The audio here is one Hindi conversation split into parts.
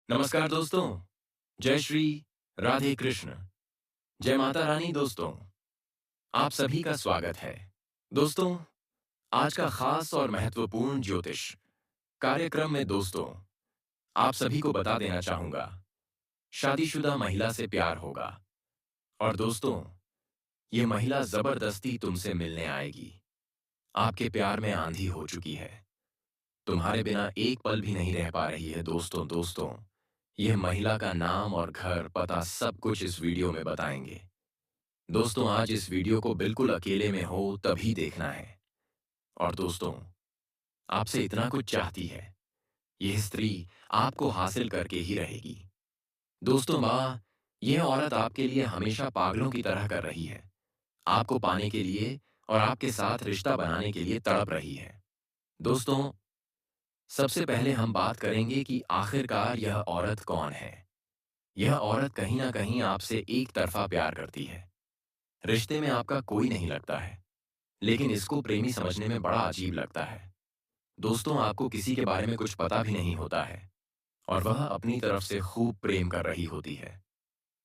नमस्कार दोस्तों। जय श्री राधे कृष्ण। जय माता रानी। दोस्तों, आप सभी का स्वागत है। दोस्तों, आज का खास और महत्वपूर्ण ज्योतिष कार्यक्रम में दोस्तों, आप सभी को बता देना चाहूंगा, शादीशुदा महिला से प्यार होगा। और दोस्तों, ये महिला जबरदस्ती तुमसे मिलने आएगी। आपके प्यार में आंधी हो चुकी है, तुम्हारे बिना एक पल भी नहीं रह पा रही है। दोस्तों, यह महिला का नाम और घर पता सब कुछ इस वीडियो में बताएंगे। दोस्तों, आज इस वीडियो को बिल्कुल अकेले में हो तभी देखना है। और दोस्तों, आपसे इतना कुछ चाहती है, यह स्त्री आपको हासिल करके ही रहेगी। दोस्तों, माँ, यह औरत आपके लिए हमेशा पागलों की तरह कर रही है। आपको पाने के लिए और आपके साथ रिश्ता बनाने के लिए तड़प रही है। दोस्तों, सबसे पहले हम बात करेंगे कि आखिरकार यह औरत कौन है। यह औरत कहीं ना कहीं आपसे एक तरफा प्यार करती है। रिश्ते में आपका कोई नहीं लगता है, लेकिन इसको प्रेमी समझने में बड़ा अजीब लगता है। दोस्तों, आपको किसी के बारे में कुछ पता भी नहीं होता है और वह अपनी तरफ से खूब प्रेम कर रही होती है।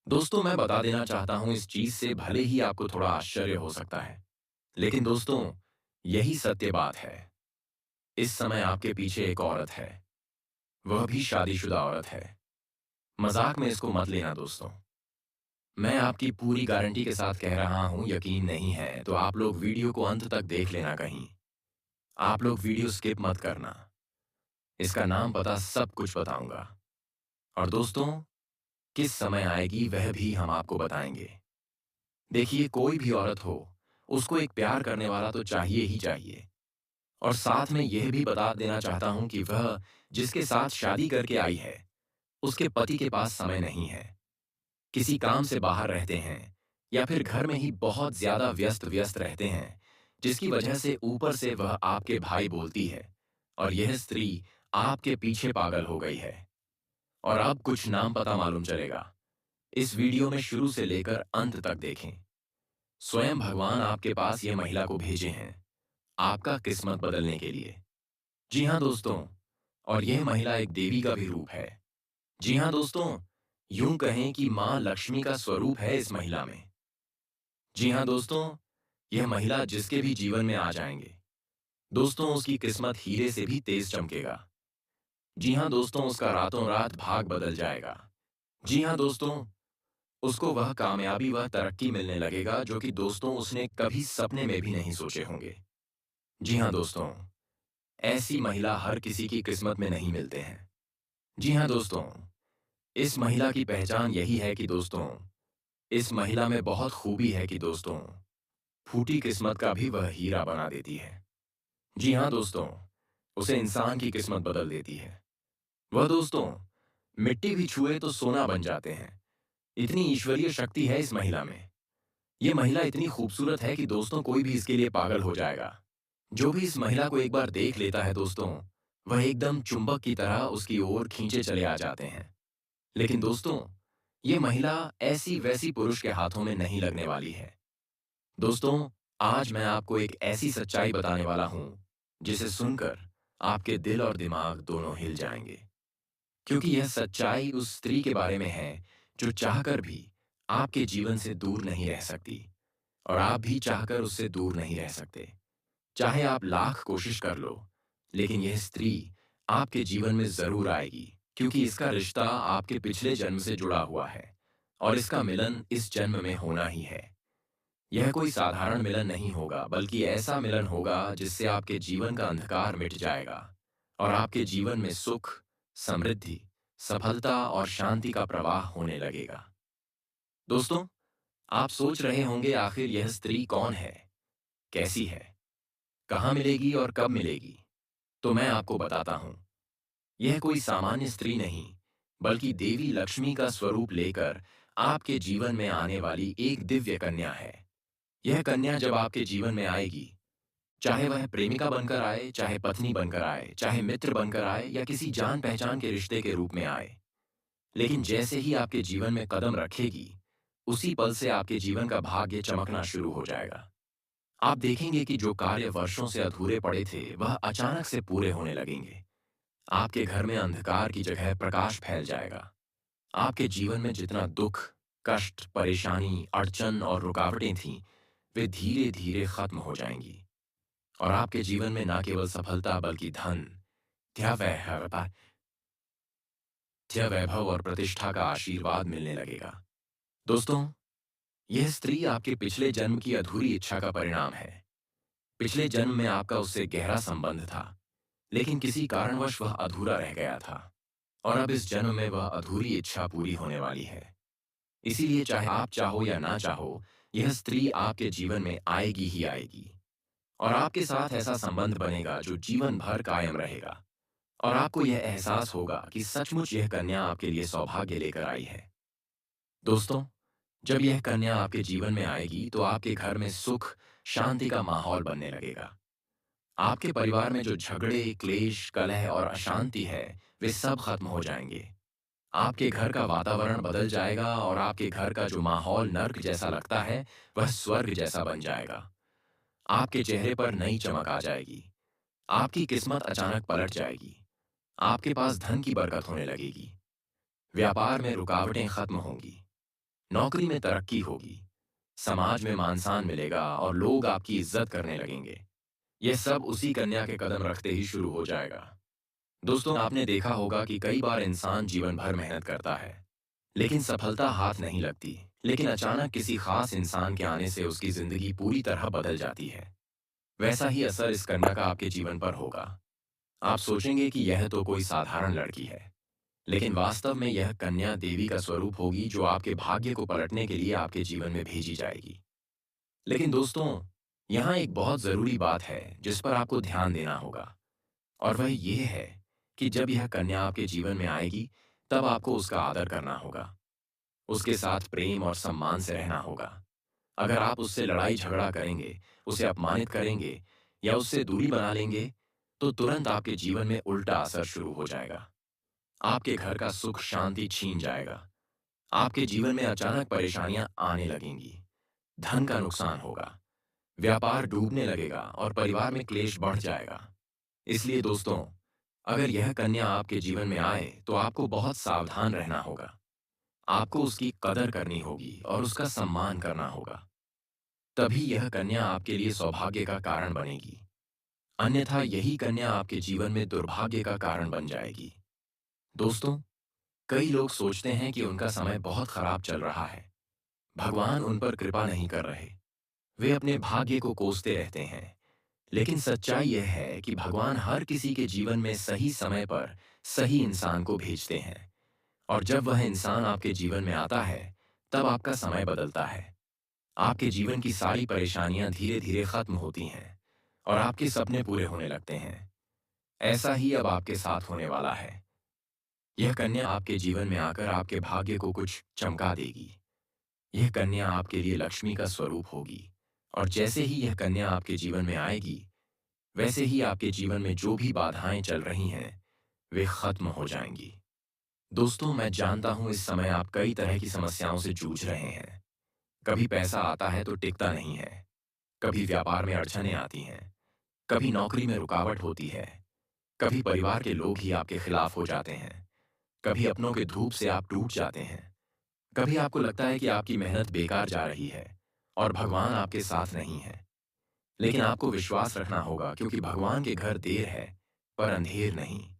दोस्तों, मैं बता देना चाहता हूं, इस चीज से भले ही आपको थोड़ा आश्चर्य हो सकता है, लेकिन दोस्तों, यही सत्य बात है। इस समय आपके पीछे एक औरत है, वह भी शादीशुदा औरत है। मजाक में इसको मत लेना दोस्तों। मैं आपकी पूरी गारंटी के साथ कह रहा हूं, यकीन नहीं है तो आप लोग वीडियो को अंत तक देख लेना। कहीं आप लोग वीडियो स्किप मत करना। इसका नाम पता सब कुछ बताऊंगा। और दोस्तों, किस समय आएगी वह भी हम आपको बताएंगे। देखिए, कोई भी औरत हो, उसको एक प्यार करने वाला तो चाहिए ही चाहिए। और साथ में यह भी बता देना चाहता हूं कि वह जिसके साथ शादी करके आई है, उसके पति के पास समय नहीं है। किसी काम से बाहर रहते हैं या फिर घर में ही बहुत ज्यादा व्यस्त व्यस्त रहते हैं, जिसकी वजह से ऊपर से वह आपके भाई बोलती है और यह स्त्री आपके पीछे पागल हो गई है। और अब कुछ नाम पता मालूम चलेगा। इस वीडियो में शुरू से लेकर अंत तक देखें। स्वयं भगवान आपके पास यह महिला को भेजे हैं, आपका किस्मत बदलने के लिए। जी हाँ दोस्तों, और यह महिला एक देवी का भी रूप है। जी हाँ दोस्तों, यूं कहें कि मां लक्ष्मी का स्वरूप है इस महिला में। जी हाँ दोस्तों, यह महिला जिसके भी जीवन में आ जाएंगे, दोस्तों, उसकी किस्मत हीरे से भी तेज चमकेगा। जी हाँ दोस्तों, उसका रातों रात भाग बदल जाएगा। जी हाँ दोस्तों, उसको वह कामयाबी वह तरक्की मिलने लगेगा जो कि दोस्तों उसने कभी सपने में भी नहीं सोचे होंगे। जी हाँ दोस्तों, ऐसी महिला हर किसी की किस्मत में नहीं मिलते हैं। जी हाँ दोस्तों, इस महिला की पहचान यही है कि दोस्तों, इस महिला में बहुत खूबी है कि दोस्तों, फूटी किस्मत का भी वह हीरा बना देती है। जी हाँ दोस्तों, उसे इंसान की किस्मत बदल देती है। वह दोस्तों, मिट्टी भी छुए तो सोना बन जाते हैं। इतनी ईश्वरीय शक्ति है इस महिला में। ये महिला इतनी खूबसूरत है कि दोस्तों, कोई भी इसके लिए पागल हो जाएगा। जो भी इस महिला को एक बार देख लेता है दोस्तों, वह एकदम चुंबक की तरह उसकी ओर खींचे चले आ जाते हैं। लेकिन दोस्तों, ये महिला ऐसी वैसी पुरुष के हाथों में नहीं लगने वाली है। दोस्तों, आज मैं आपको एक ऐसी सच्चाई बताने वाला हूं, जिसे सुनकर आपके दिल और दिमाग दोनों हिल जाएंगे। क्योंकि यह सच्चाई उस स्त्री के बारे में है जो चाहकर भी आपके जीवन से दूर नहीं रह सकती और आप भी चाहकर उससे दूर नहीं रह सकते। चाहे आप लाख कोशिश कर लो, लेकिन यह स्त्री आपके जीवन में जरूर आएगी, क्योंकि इसका रिश्ता आपके पिछले जन्म से जुड़ा हुआ है और इसका मिलन इस जन्म में होना ही है। यह कोई साधारण मिलन नहीं होगा, बल्कि ऐसा मिलन होगा जिससे आपके जीवन का अंधकार मिट जाएगा और आपके जीवन में सुख, समृद्धि, सफलता और शांति का प्रवाह होने लगेगा। दोस्तों, आप सोच रहे होंगे, आखिर यह स्त्री कौन है, कैसी है, कहाँ मिलेगी और कब मिलेगी? तो मैं आपको बताता हूं। यह कोई सामान्य स्त्री नहीं, बल्कि देवी लक्ष्मी का स्वरूप लेकर आपके जीवन में आने वाली एक दिव्य कन्या है। यह कन्या जब आपके जीवन में आएगी, चाहे वह प्रेमिका बनकर आए, चाहे पत्नी बनकर आए, चाहे मित्र बनकर आए या किसी जान पहचान के रिश्ते के रूप में आए, लेकिन जैसे ही आपके जीवन में कदम रखेगी, उसी पल से आपके जीवन का भाग्य चमकना शुरू हो जाएगा। आप देखेंगे कि जो कार्य वर्षों से अधूरे पड़े थे, वह अचानक से पूरे होने लगेंगे। आपके घर में अंधकार की जगह प्रकाश फैल जाएगा। आपके जीवन में जितना दुख, कष्ट, परेशानी, अड़चन और रुकावटें थीं, वे धीरे-धीरे खत्म हो जाएंगी और आपके जीवन में न केवल सफलता बल्कि धन, धैर्य, वैभव और प्रतिष्ठा का आशीर्वाद मिलने लगेगा। दोस्तों, यह स्त्री आपके पिछले जन्म की अधूरी इच्छा का परिणाम है। पिछले जन्म में आपका उससे गहरा संबंध था, लेकिन किसी कारणवश वह अधूरा रह गया था और अब इस जन्म में वह अधूरी इच्छा पूरी होने वाली है। इसीलिए चाहे आप चाहो या ना चाहो, यह स्त्री आपके जीवन में आएगी ही आएगी और आपके साथ ऐसा संबंध बनेगा जो जीवन भर कायम रहेगा और आपको यह एहसास होगा कि सचमुच यह कन्या आपके लिए सौभाग्य लेकर आई है। दोस्तों, जब यह कन्या आपके जीवन में आएगी तो आपके घर में सुख, शांति का माहौल बनने लगेगा। आपके परिवार में जो झगड़े, क्लेश, कलह और अशांति है, वे सब खत्म हो जाएंगे। आपके घर का वातावरण बदल जाएगा और आपके घर का जो माहौल नर्क जैसा लगता है, वह स्वर्ग जैसा बन जाएगा। आपके चेहरे पर नई चमक आ जाएगी। आपकी किस्मत अचानक पलट जाएगी। आपके पास धन की बरकत होने लगेगी। व्यापार में रुकावटें खत्म होंगी। नौकरी में तरक्की होगी। समाज में मान-सम्मान मिलेगा और लोग आपकी इज्जत करने लगेंगे। यह सब उसी कन्या के कदम रखते ही शुरू हो जाएगा। दोस्तों, आपने देखा होगा कि कई बार इंसान जीवन भर मेहनत करता है, लेकिन सफलता हाथ नहीं लगती। लेकिन अचानक किसी खास इंसान के आने से उसकी जिंदगी पूरी तरह बदल जाती है। वैसा ही असर इस कन्या का आपके जीवन पर होगा। आप सोचेंगे कि यह तो कोई साधारण लड़की है, लेकिन वास्तव में यह कन्या देवी का स्वरूप होगी जो आपके भाग्य को पलटने के लिए आपके जीवन में भेजी जाएगी। लेकिन दोस्तों, यहाँ एक बहुत जरूरी बात है जिस पर आपको ध्यान देना होगा और वह ये है कि जब यह कन्या आपके जीवन में आएगी, तब आपको उसका आदर करना होगा। उसके साथ प्रेम और सम्मान से रहना होगा। अगर आप उससे लड़ाई झगड़ा करेंगे, उसे अपमानित करेंगे या उससे दूरी बना लेंगे, तो तुरंत आपके जीवन में उल्टा असर शुरू हो जाएगा। आपके घर का सुख शांति छीन जाएगा। आपके जीवन में अचानक परेशानियां आने लगेंगी। धन का नुकसान होगा। व्यापार डूबने लगेगा और परिवार में क्लेश बढ़ जाएगा। इसलिए दोस्तों, अगर यह कन्या आपके जीवन में आए तो आपको बहुत सावधान रहना होगा। आपको उसकी कदर करनी होगी और उसका सम्मान करना होगा। तभी यह कन्या आपके लिए सौभाग्य का कारण बनेगी। अन्यथा यही कन्या आपके जीवन में दुर्भाग्य का कारण बन जाएगी। दोस्तों, कई लोग सोचते हैं कि उनका समय बहुत खराब चल रहा है। भगवान उन पर कृपा नहीं कर रहे। वे अपने भाग्य को कोसते रहते हैं। लेकिन सच्चाई यह है कि भगवान हर किसी के जीवन में सही समय पर सही इंसान को भेजते हैं और जब वह इंसान आपके जीवन में आता है, तब आपका समय बदलता है। आपके जीवन की सारी परेशानियां धीरे-धीरे खत्म होती हैं और आपके सपने पूरे होने लगते हैं। ऐसा ही अब आपके साथ होने वाला है। यह कन्या आपके जीवन में आकर आपके भाग्य को कुछ चमका देगी। यह कन्या आपके लिए लक्ष्मी का स्वरूप होगी और जैसे ही यह कन्या आपके जीवन में आएगी, वैसे ही आपके जीवन में जो भी बाधाएं चल रही हैं, वे खत्म हो जाएंगी। दोस्तों, मैं जानता हूं इस समय आप कई तरह की समस्याओं से जूझ रहे हैं। कभी पैसा आता है तो टिकता नहीं है। कभी व्यापार में अड़चनें आती हैं। कभी नौकरी में रुकावट होती है। कभी परिवार के लोग ही आपके खिलाफ हो जाते हैं। कभी अपनों के धूप से आप टूट जाते हैं। कभी आपको लगता है कि आपकी मेहनत बेकार जा रही है और भगवान आपके साथ नहीं है। लेकिन आपको विश्वास रखना होगा क्योंकि भगवान के घर देर है, पर अंधेर नहीं।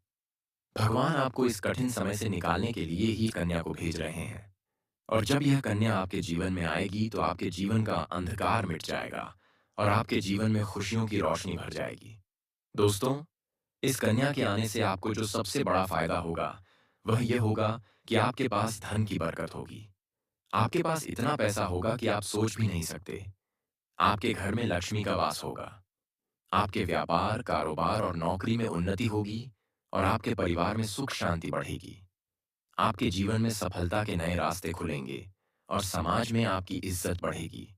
भगवान आपको इस कठिन समय से निकालने के लिए ही कन्या को भेज रहे हैं और जब यह कन्या आपके जीवन में आएगी तो आपके जीवन का अंधकार मिट जाएगा और आपके जीवन में खुशियों की रोशनी भर जाएगी। दोस्तों, इस कन्या के आने से आपको जो सबसे बड़ा फायदा होगा, वह यह होगा कि आपके पास धन की बरकत होगी। आपके पास इतना पैसा होगा कि आप सोच भी नहीं सकते। आपके घर में लक्ष्मी का वास होगा। आपके व्यापार, कारोबार और नौकरी में उन्नति होगी और आपके परिवार में सुख शांति बढ़ेगी। आपके जीवन में सफलता के नए रास्ते खुलेंगे और समाज में आपकी इज्जत बढ़ेगी।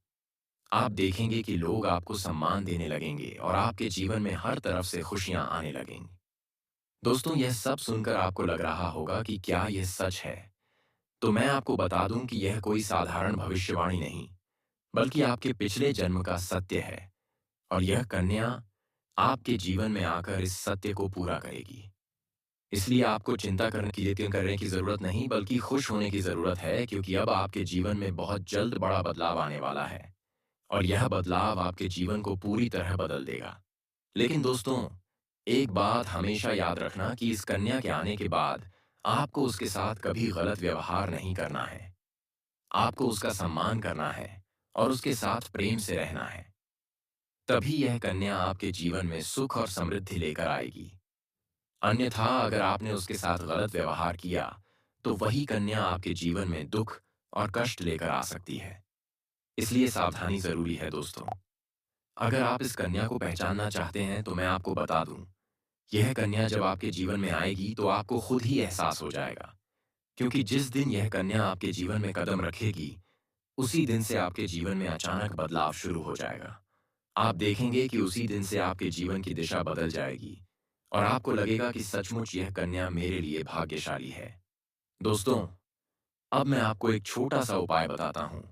आप देखेंगे कि लोग आपको सम्मान देने लगेंगे और आपके जीवन में हर तरफ से खुशियां आने लगेंगी। दोस्तों, यह सब सुनकर आपको लग रहा होगा कि क्या यह सच है? तो मैं आपको बता दूं कि यह कोई साधारण भविष्यवाणी नहीं, बल्कि आपके पिछले जन्म का सत्य है और यह कन्या आपके जीवन में आकर इस सत्य को पूरा करेगी। इसलिए आपको चिंता करने की ज़रूरत नहीं, बल्कि खुश होने की ज़रूरत है, क्योंकि अब आपके जीवन में बहुत जल्द बड़ा बदलाव आने वाला है और यह बदलाव आपके जीवन को पूरी तरह बदल देगा। लेकिन दोस्तों, एक बात हमेशा याद रखना कि इस कन्या के आने के बाद आपको उसके साथ कभी गलत व्यवहार नहीं करना है। आपको उसका सम्मान करना है और उसके साथ प्रेम से रहना है। तभी यह कन्या आपके जीवन में सुख और समृद्धि लेकर आएगी। अन्यथा अगर आपने उसके साथ गलत व्यवहार किया, तो वही कन्या आपके जीवन में दुख और कष्ट लेकर आ सकती है। इसलिए सावधानी जरूरी है दोस्तों। अगर आप इस कन्या को पहचानना चाहते हैं तो मैं आपको बता दूं, यह कन्या जब आपके जीवन में आएगी तो आपको खुद ही एहसास हो जाएगा, क्योंकि जिस दिन यह कन्या आपके जीवन में कदम रखेगी, उसी दिन से आपके जीवन में अचानक बदलाव शुरू हो जाएगा। आप देखेंगे कि उसी दिन से आपके जीवन की दिशा बदल जाएगी और आपको लगेगा कि सचमुच यह कन्या मेरे लिए भाग्यशाली है। दोस्तों, अब मैं आपको एक छोटा सा उपाय बताता हूँ,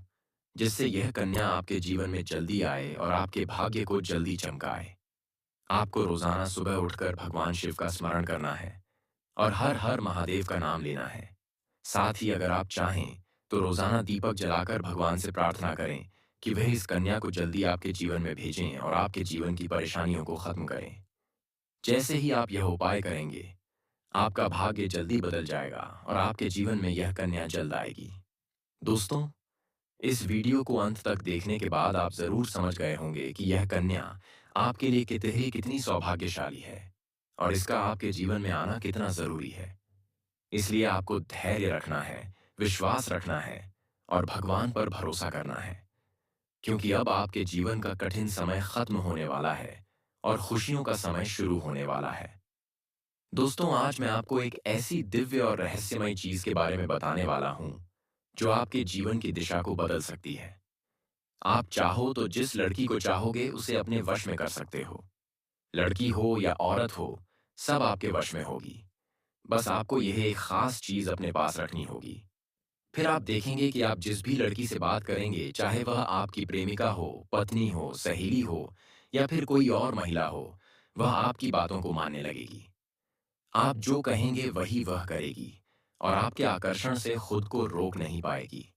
जिससे यह कन्या आपके जीवन में जल्दी आए और आपके भाग्य को जल्दी चमकाए। आपको रोजाना सुबह उठकर भगवान शिव का स्मरण करना है और हर हर महादेव का नाम लेना है। साथ ही अगर आप चाहें तो रोजाना दीपक जलाकर भगवान से प्रार्थना करें कि वह इस कन्या को जल्दी आपके जीवन में भेजें और आपके जीवन की परेशानियों को खत्म करें। जैसे ही आप यह उपाय करेंगे, आपका भाग्य जल्दी बदल जाएगा और आपके जीवन में यह कन्या जल्द आएगी। दोस्तों, इस वीडियो को अंत तक देखने के बाद आप जरूर समझ गए होंगे कि यह कन्या आपके लिए कितनी सौभाग्यशाली है और इसका आपके जीवन में आना कितना जरूरी है। इसलिए आपको धैर्य रखना है, विश्वास रखना है और भगवान पर भरोसा करना है, क्योंकि अब आपके जीवन का कठिन समय खत्म होने वाला है और खुशियों का समय शुरू होने वाला है। दोस्तों, आज मैं आपको एक ऐसी दिव्य और रहस्यमय चीज के बारे में बताने वाला हूं, जो आपके जीवन की दिशा को बदल सकती है। आप चाहो तो जिस लड़की को चाहोगे उसे अपने वश में कर सकते हो। लड़की हो या औरत हो, सब आपके वश में होगी। बस आपको यह एक खास चीज अपने पास रखनी होगी। फिर आप देखेंगे कि आप जिस भी लड़की से बात करेंगे, चाहे वह आपकी प्रेमिका हो, पत्नी हो, सहेली हो या फिर कोई और महिला हो, वह आपकी बातों को मानने लगेगी। आप जो कहेंगे वही वह करेगी और आपके आकर्षण से खुद को रोक नहीं पाएगी।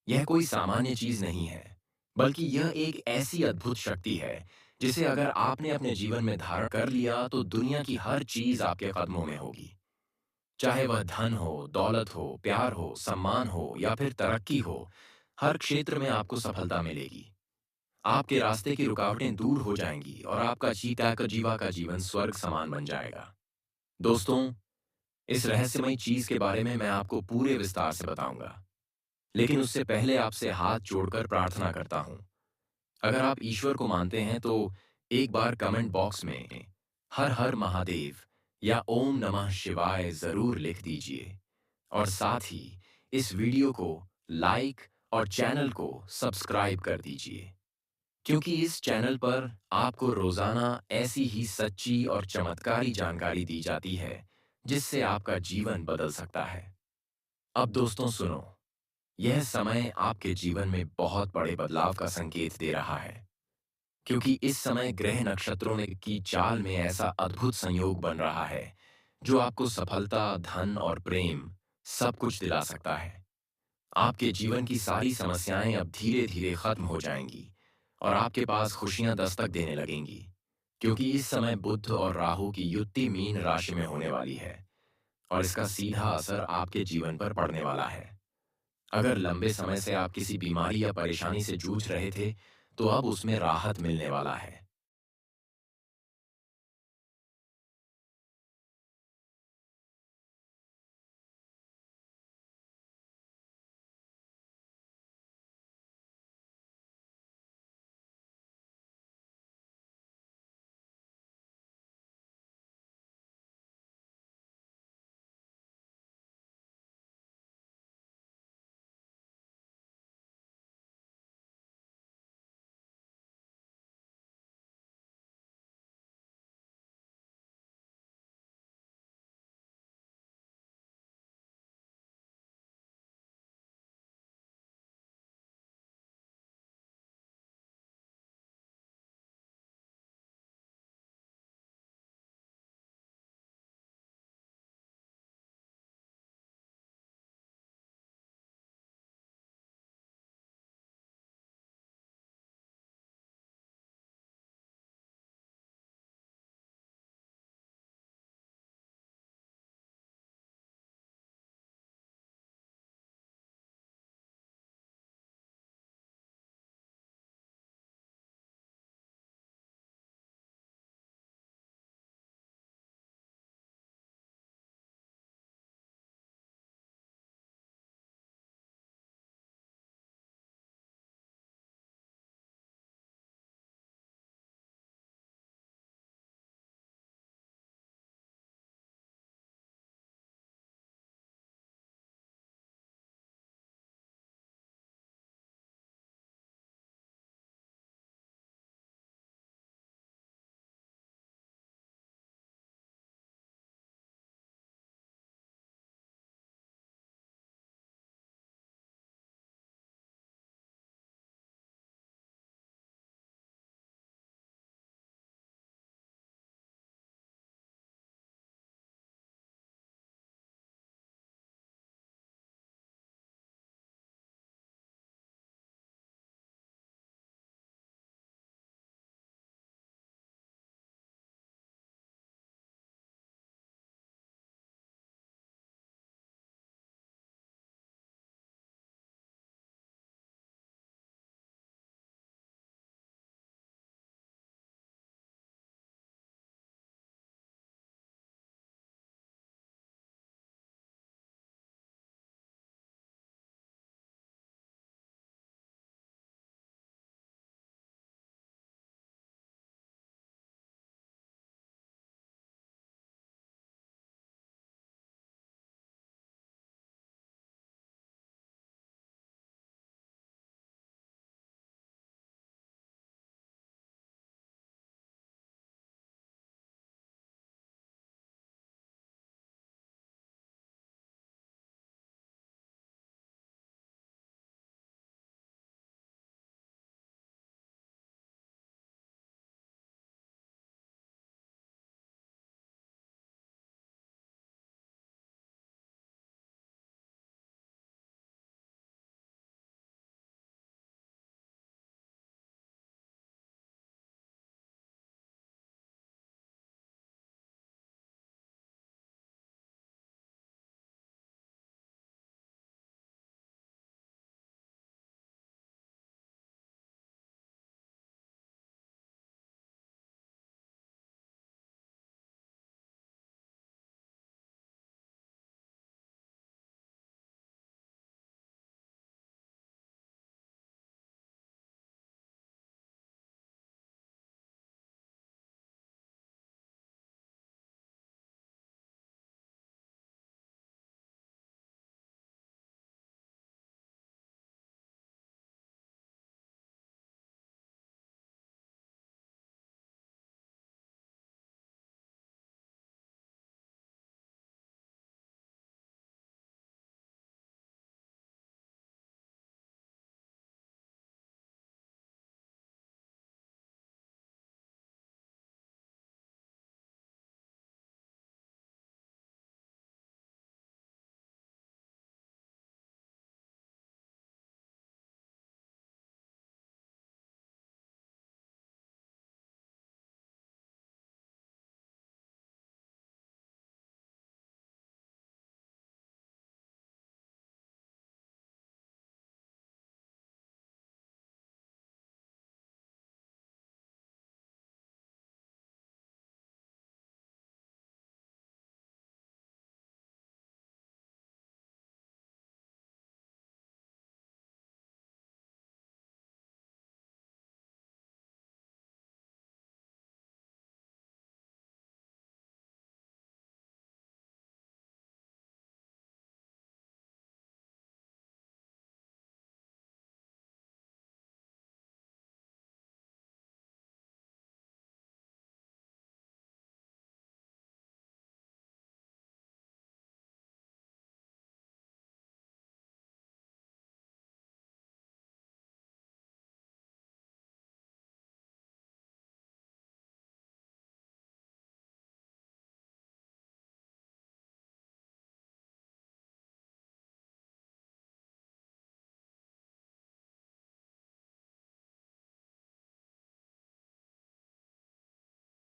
यह कोई सामान्य चीज नहीं है, बल्कि यह एक ऐसी अद्भुत शक्ति है जिसे अगर आपने अपने जीवन में धारण कर लिया तो दुनिया की हर चीज आपके कदमों में होगी। चाहे वह धन हो, दौलत हो, प्यार हो, सम्मान हो या फिर तरक्की हो, हर क्षेत्र में आपको सफलता मिलेगी। आपके रास्ते की रुकावटें दूर हो जाएंगी और आपका जीवा का जीवन स्वर्ग समान बन जाएगा। दोस्तों, इस रहस्यमयी चीज के बारे में मैं आपको पूरे विस्तार से बताऊंगा, लेकिन उससे पहले आपसे हाथ जोड़कर प्रार्थना करता हूं। अगर आप ईश्वर को मानते हैं तो एक बार कमेंट बॉक्स में हर हर महादेव या ओम नमः शिवाय जरूर लिख दीजिए और साथ ही इस वीडियो को लाइक और चैनल को सब्सक्राइब कर दीजिए, क्योंकि इस चैनल पर आपको रोजाना ऐसी ही सच्ची और चमत्कारी जानकारी दी जाती है, जिससे आपका जीवन बदल सकता है। अब दोस्तों सुनो, यह समय आपके जीवन में बहुत बड़े बदलाव का संकेत दे रहा है, क्योंकि इस समय ग्रह नक्षत्रों ने की चाल में ऐसा अद्भुत संयोग बन रहा है, जो आपको सफलता, धन और प्रेम सब कुछ दिला सकता है। आपके जीवन की सारी समस्याएं अब धीरे धीरे खत्म हो जाएंगी और आपके पास खुशियां दस्तक देने लगेंगी, क्योंकि इस समय बुध और राहु की युति मीन राशि में होने वाली है और इसका सीधा असर आपके जीवन पर पड़ने वाला है। अगर लंबे समय से आप किसी बीमारी या परेशानी से जूझ रहे थे, तो अब उसमें राहत मिलने वाला है।